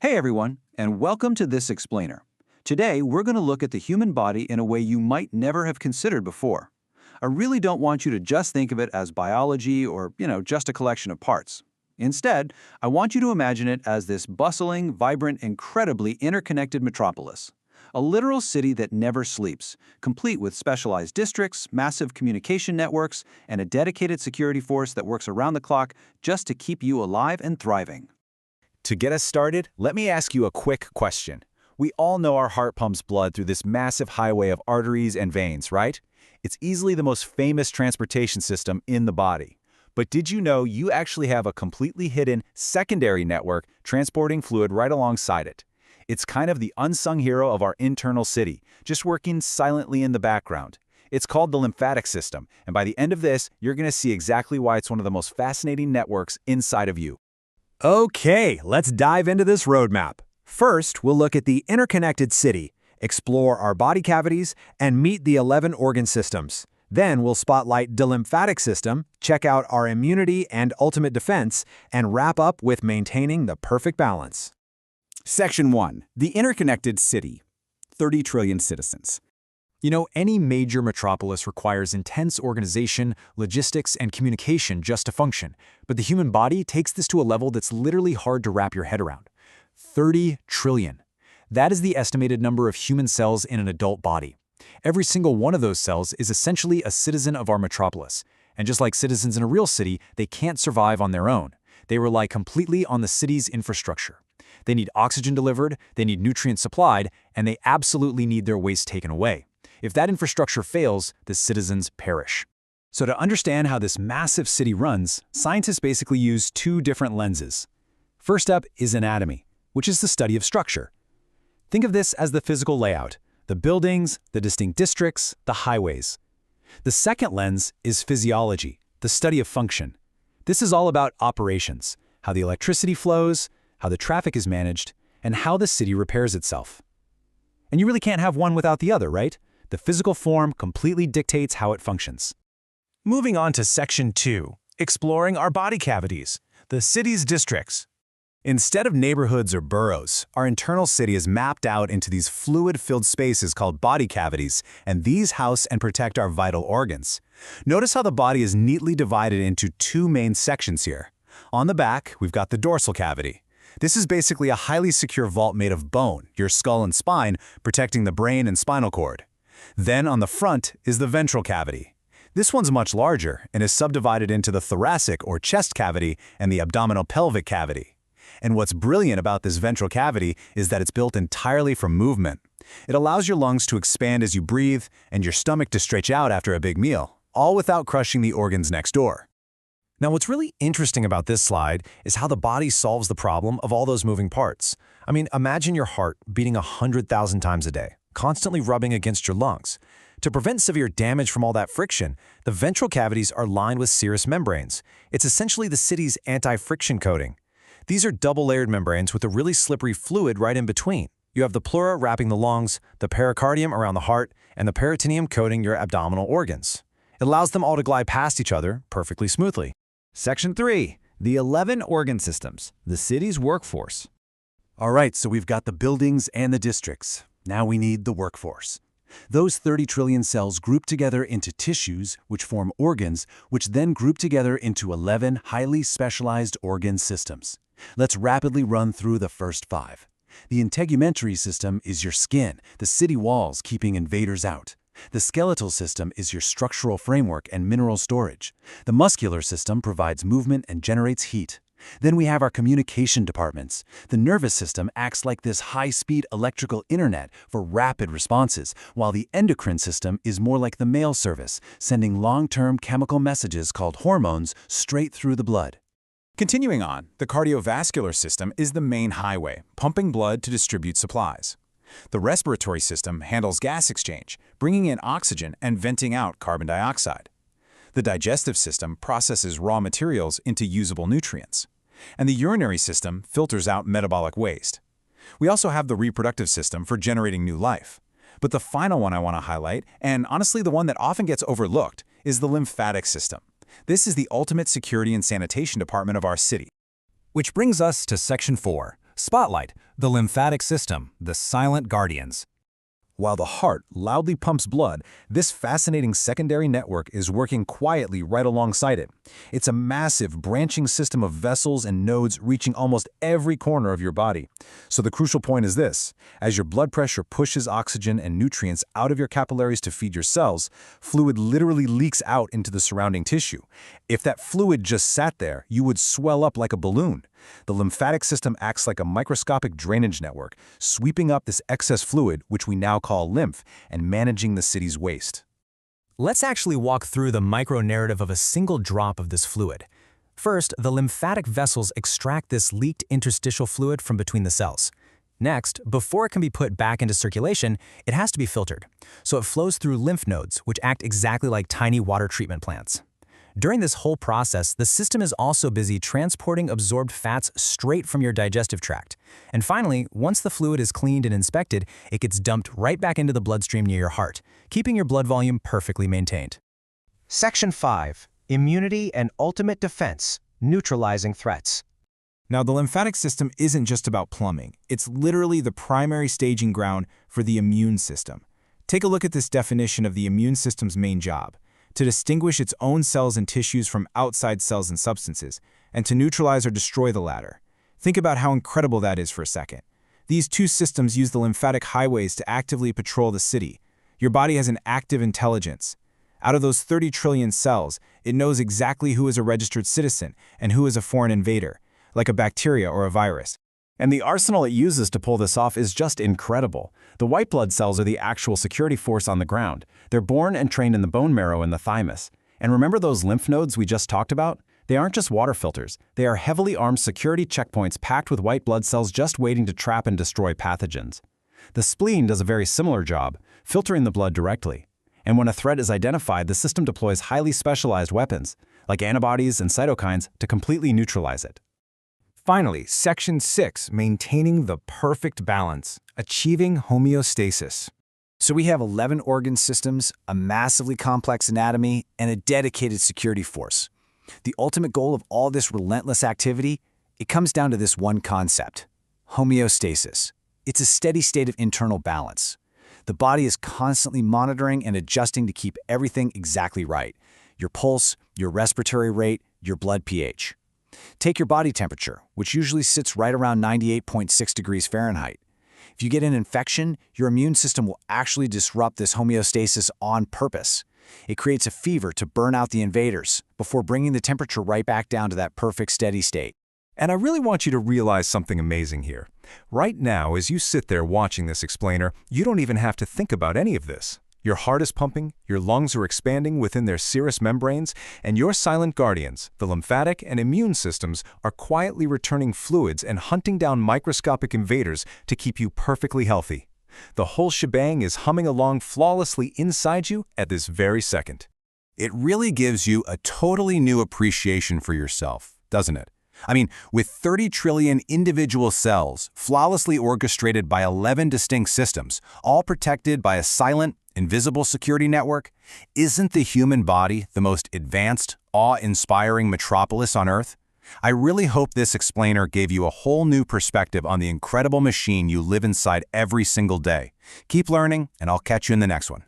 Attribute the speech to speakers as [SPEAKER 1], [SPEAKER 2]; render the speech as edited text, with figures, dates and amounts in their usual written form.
[SPEAKER 1] Hey everyone, and welcome to This Explainer. Today, we're going to look at the human body in a way you might never have considered before. I really don't want you to just think of it as biology or, just a collection of parts. Instead, I want you to imagine it as this bustling, vibrant, incredibly interconnected metropolis. A literal city that never sleeps, complete with specialized districts, massive communication networks, and a dedicated security force that works around the clock just to keep you alive and thriving.
[SPEAKER 2] To get us started, let me ask you a quick question. We all know our heart pumps blood through this massive highway of arteries and veins, right? It's easily the most famous transportation system in the body. But did you know you actually have a completely hidden secondary network transporting fluid right alongside it? It's kind of the unsung hero of our internal city, just working silently in the background. It's called the lymphatic system, and by the end of this, you're going to see exactly why it's one of the most fascinating networks inside of you.
[SPEAKER 3] Okay, let's dive into this roadmap. First, we'll look at the interconnected city, explore our body cavities, and meet the 11 organ systems. Then we'll spotlight the lymphatic system, check out our immunity and ultimate defense, and wrap up with maintaining the perfect balance.
[SPEAKER 4] Section 1. The interconnected city. 30 trillion citizens.
[SPEAKER 3] Any major metropolis requires intense organization, logistics, and communication just to function. But the human body takes this to a level that's literally hard to wrap your head around. 30 trillion. That is the estimated number of human cells in an adult body. Every single one of those cells is essentially a citizen of our metropolis. And just like citizens in a real city, they can't survive on their own. They rely completely on the city's infrastructure. They need oxygen delivered, they need nutrients supplied, and they absolutely need their waste taken away. If that infrastructure fails, the citizens perish. So to understand how this massive city runs, scientists basically use two different lenses. First up is anatomy, which is the study of structure. Think of this as the physical layout, the buildings, the distinct districts, the highways. The second lens is physiology, the study of function. This is all about operations, how the electricity flows, how the traffic is managed, and how the city repairs itself. And you really can't have one without the other, right? The physical form completely dictates how it functions.
[SPEAKER 5] Moving on to Section 2, exploring our body cavities, the city's districts.
[SPEAKER 3] Instead of neighborhoods or boroughs, our internal city is mapped out into these fluid-filled spaces called body cavities, and these house and protect our vital organs. Notice how the body is neatly divided into two main sections here. On the back, we've got the dorsal cavity. This is basically a highly secure vault made of bone, your skull and spine, protecting the brain and spinal cord. Then on the front is the ventral cavity. This one's much larger and is subdivided into the thoracic or chest cavity and the abdominal pelvic cavity. And what's brilliant about this ventral cavity is that it's built entirely from movement. It allows your lungs to expand as you breathe and your stomach to stretch out after a big meal, all without crushing the organs next door.
[SPEAKER 5] Now, what's really interesting about this slide is how the body solves the problem of all those moving parts. Imagine your heart beating 100,000 times a day, constantly rubbing against your lungs. To prevent severe damage from all that friction, the ventral cavities are lined with serous membranes. It's essentially the city's anti-friction coating. These are double-layered membranes with a really slippery fluid right in between. You have the pleura wrapping the lungs, the pericardium around the heart, and the peritoneum coating your abdominal organs. It allows them all to glide past each other perfectly smoothly.
[SPEAKER 4] Section 3. The 11 organ systems, the city's workforce.
[SPEAKER 1] All right, so we've got the buildings and the districts. Now we need the workforce. Those 30 trillion cells group together into tissues, which form organs, which then group together into 11 highly specialized organ systems. Let's rapidly run through the first 5. The integumentary system is your skin, the city walls keeping invaders out. The skeletal system is your structural framework and mineral storage. The muscular system provides movement and generates heat. Then we have our communication departments. The nervous system acts like this high-speed electrical internet for rapid responses, while the endocrine system is more like the mail service, sending long-term chemical messages called hormones straight through the blood.
[SPEAKER 2] Continuing on, the cardiovascular system is the main highway, pumping blood to distribute supplies. The respiratory system handles gas exchange, bringing in oxygen and venting out carbon dioxide. The digestive system processes raw materials into usable nutrients. And the urinary system filters out metabolic waste. We also have the reproductive system for generating new life. But the final one I want to highlight, and honestly the one that often gets overlooked, is the lymphatic system. This is the ultimate security and sanitation department of our city.
[SPEAKER 3] Which brings us to Section 4, Spotlight, the lymphatic system, the silent guardians. While the heart loudly pumps blood, this fascinating secondary network is working quietly right alongside it. It's a massive, branching system of vessels and nodes reaching almost every corner of your body. So the crucial point is this: as your blood pressure pushes oxygen and nutrients out of your capillaries to feed your cells, fluid literally leaks out into the surrounding tissue. If that fluid just sat there, you would swell up like a balloon. The lymphatic system acts like a microscopic drainage network, sweeping up this excess fluid, which we now call lymph, and managing the city's waste. Let's actually walk through the micro-narrative of a single drop of this fluid. First, the lymphatic vessels extract this leaked interstitial fluid from between the cells. Next, before it can be put back into circulation, it has to be filtered. So it flows through lymph nodes, which act exactly like tiny water treatment plants. During this whole process, the system is also busy transporting absorbed fats straight from your digestive tract. And finally, once the fluid is cleaned and inspected, it gets dumped right back into the bloodstream near your heart, keeping your blood volume perfectly maintained.
[SPEAKER 6] Section 5. Immunity and ultimate defense, neutralizing threats.
[SPEAKER 2] Now, the lymphatic system isn't just about plumbing. It's literally the primary staging ground for the immune system. Take a look at this definition of the immune system's main job: to distinguish its own cells and tissues from outside cells and substances, and to neutralize or destroy the latter. Think about how incredible that is for a second. These two systems use the lymphatic highways to actively patrol the city. Your body has an active intelligence. Out of those 30 trillion cells, it knows exactly who is a registered citizen and who is a foreign invader, like a bacteria or a virus.
[SPEAKER 3] And the arsenal it uses to pull this off is just incredible. The white blood cells are the actual security force on the ground. They're born and trained in the bone marrow and the thymus. And remember those lymph nodes we just talked about? They aren't just water filters. They are heavily armed security checkpoints packed with white blood cells just waiting to trap and destroy pathogens. The spleen does a very similar job, filtering the blood directly. And when a threat is identified, the system deploys highly specialized weapons, like antibodies and cytokines, to completely neutralize it.
[SPEAKER 2] Finally, Section 6, maintaining the perfect balance, achieving homeostasis.
[SPEAKER 3] So we have 11 organ systems, a massively complex anatomy, and a dedicated security force. The ultimate goal of all this relentless activity, it comes down to this one concept: homeostasis. It's a steady state of internal balance. The body is constantly monitoring and adjusting to keep everything exactly right: your pulse, your respiratory rate, your blood pH. Take your body temperature, which usually sits right around 98.6 degrees Fahrenheit. If you get an infection, your immune system will actually disrupt this homeostasis on purpose. It creates a fever to burn out the invaders before bringing the temperature right back down to that perfect steady state.
[SPEAKER 5] And I really want you to realize something amazing here. Right now, as you sit there watching this explainer, you don't even have to think about any of this. Your heart is pumping, your lungs are expanding within their serous membranes, and your silent guardians, the lymphatic and immune systems, are quietly returning fluids and hunting down microscopic invaders to keep you perfectly healthy. The whole shebang is humming along flawlessly inside you at this very second.
[SPEAKER 1] It really gives you a totally new appreciation for yourself, doesn't it? I mean, with 30 trillion individual cells, flawlessly orchestrated by 11 distinct systems, all protected by a silent, invisible security network, isn't the human body the most advanced, awe-inspiring metropolis on Earth? I really hope this explainer gave you a whole new perspective on the incredible machine you live inside every single day. Keep learning, and I'll catch you in the next one.